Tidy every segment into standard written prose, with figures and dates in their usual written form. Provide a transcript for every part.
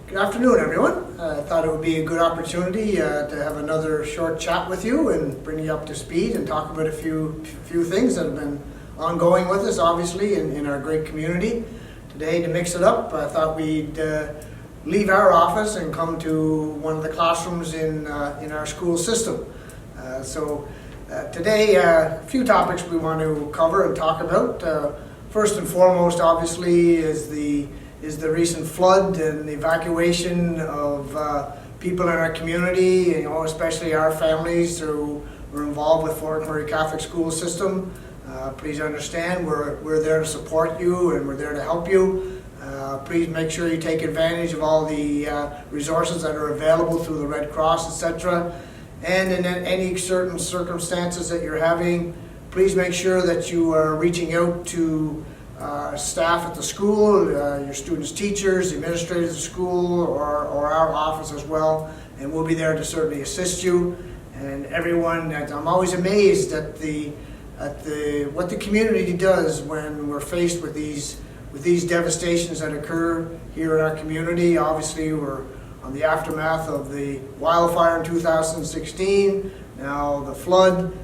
Good afternoon, everyone. I thought it would be a good opportunity to have another short chat with you and bring you up to speed and talk about a few things that have been ongoing with us, obviously, in our great community. Today, to mix it up, I thought we'd leave our office and come to one of the classrooms in our school system. Today, a few topics we want to cover and talk about. First and foremost, obviously, is the recent flood and the evacuation of people in our community, especially our families who were involved with Fort McMurray Catholic School System. Please understand we're there to support you and we're there to help you. Please make sure you take advantage of all the resources that are available through the Red Cross, etc. And in any certain circumstances that you're having, please make sure that you are reaching out to staff at the school, your students' teachers, the administrators of the school, or our office as well, and we'll be there to certainly assist you. And everyone, I'm always amazed at what the community does when we're faced with these devastations that occur here in our community. Obviously, we're on the aftermath of the wildfire in 2016, now the flood.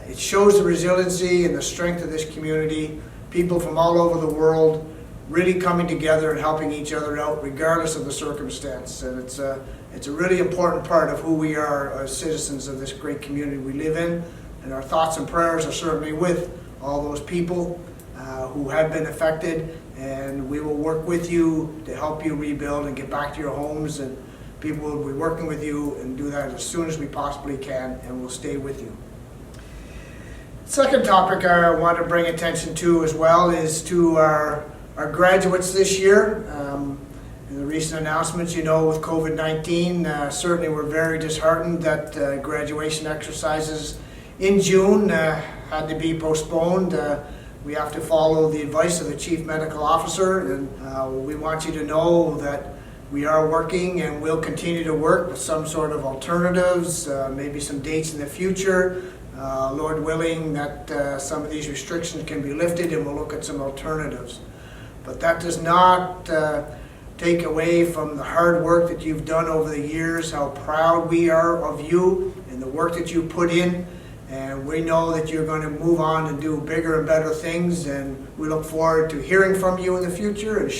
It shows the resiliency and the strength of this community. People from all over the world really coming together and helping each other out regardless of the circumstance. And it's a really important part of who we are as citizens of this great community we live in. And our thoughts and prayers are certainly with all those people who have been affected. And we will work with you to help you rebuild and get back to your homes. And people will be working with you and do that as soon as we possibly can, and we'll stay with you. Second topic I want to bring attention to as well is to our graduates this year. In the recent announcements, with COVID-19, certainly we're very disheartened that graduation exercises in June had to be postponed. We have to follow the advice of the Chief Medical Officer, and we want you to know that we are working and will continue to work with some sort of alternatives, maybe some dates in the future. Lord willing, that some of these restrictions can be lifted and we'll look at some alternatives. But that does not take away from the hard work that you've done over the years, how proud we are of you and the work that you put in. And we know that you're going to move on and do bigger and better things, and we look forward to hearing from you in the future and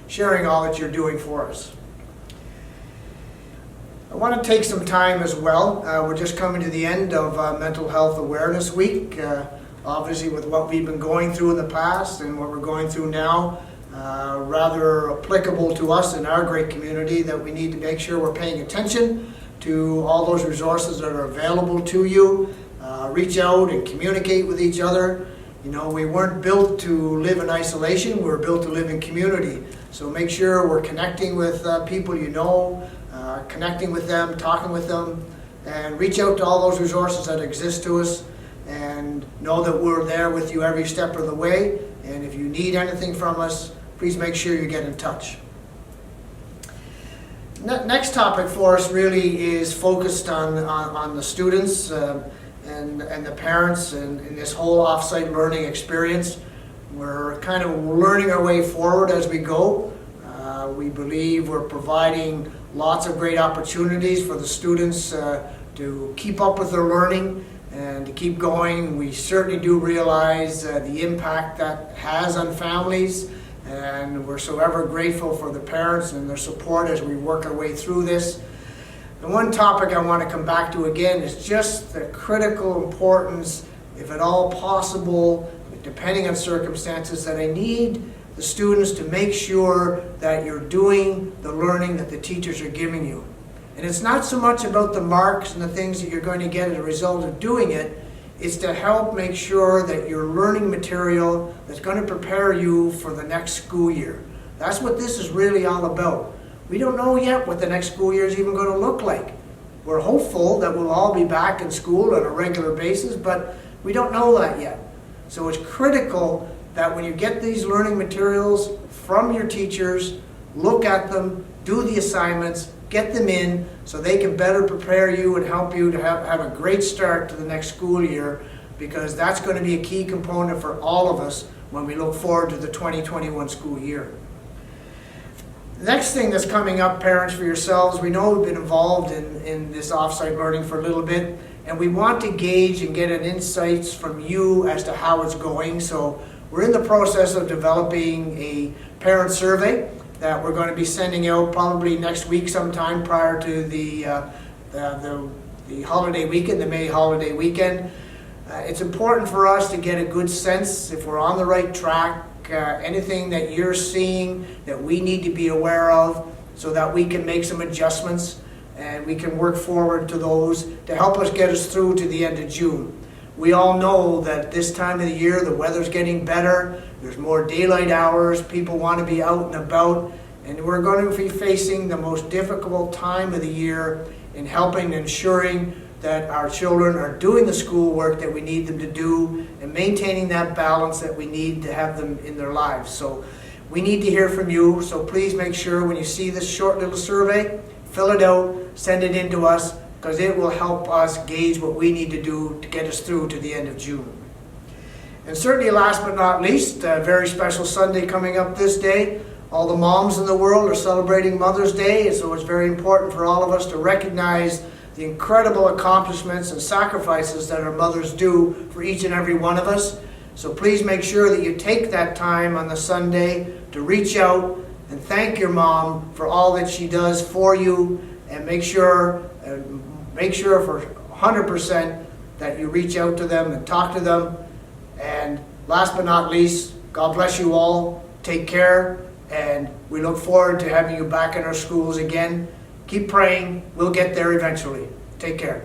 sharing all that you're doing for us. I want to take some time as well. We're just coming to the end of Mental Health Awareness Week. Obviously, with what we've been going through in the past and what we're going through now, rather applicable to us in our great community, that we need to make sure we're paying attention to all those resources that are available to you. Reach out and communicate with each other. We weren't built to live in isolation. We were built to live in community. So make sure we're connecting with people connecting with them, talking with them, and reach out to all those resources that exist to us, and know that we're there with you every step of the way. And if you need anything from us, please make sure you get in touch. Next topic for us really is focused on the students and the parents and this whole offsite learning experience. We're kind of learning our way forward as we go. We believe we're providing lots of great opportunities for the students to keep up with their learning and to keep going. We certainly do realize the impact that has on families, and we're so ever grateful for the parents and their support as we work our way through this. The one topic I want to come back to again is just the critical importance, if at all possible, depending on circumstances, that I need the students to make sure that you're doing the learning that the teachers are giving you. And it's not so much about the marks and the things that you're going to get as a result of doing it. It's to help make sure that you're learning material that's going to prepare you for the next school year. That's what this is really all about. We don't know yet what the next school year is even going to look like. We're hopeful that we'll all be back in school on a regular basis, but we don't know that yet. So it's critical that when you get these learning materials from your teachers, look at them, do the assignments, get them in so they can better prepare you and help you to have a great start to the next school year, because that's going to be a key component for all of us when we look forward to the 2021 school year. The next thing that's coming up, parents, for yourselves, we know we've been involved in this offsite learning for a little bit, and we want to gauge and get an insights from you as to how it's going. So we're in the process of developing a parent survey that we're going to be sending out probably next week sometime prior to the holiday weekend, the May holiday weekend. It's important for us to get a good sense if we're on the right track, anything that you're seeing that we need to be aware of so that we can make some adjustments and we can work forward to those to help us get us through to the end of June. We all know that this time of the year the weather's getting better, there's more daylight hours, people want to be out and about, and we're going to be facing the most difficult time of the year in helping and ensuring that our children are doing the schoolwork that we need them to do and maintaining that balance that we need to have them in their lives. So we need to hear from you, so please make sure when you see this short little survey, fill it out, send it in to us, because it will help us gauge what we need to do to get us through to the end of June. And certainly last but not least, a very special Sunday coming up this day. All the moms in the world are celebrating Mother's Day, so it's very important for all of us to recognize the incredible accomplishments and sacrifices that our mothers do for each and every one of us. So please make sure that you take that time on the Sunday to reach out and thank your mom for all that she does for you, and make sure for 100% that you reach out to them and talk to them. And last but not least, God bless you all. Take care, and we look forward to having you back in our schools again. Keep praying. We'll get there eventually. Take care.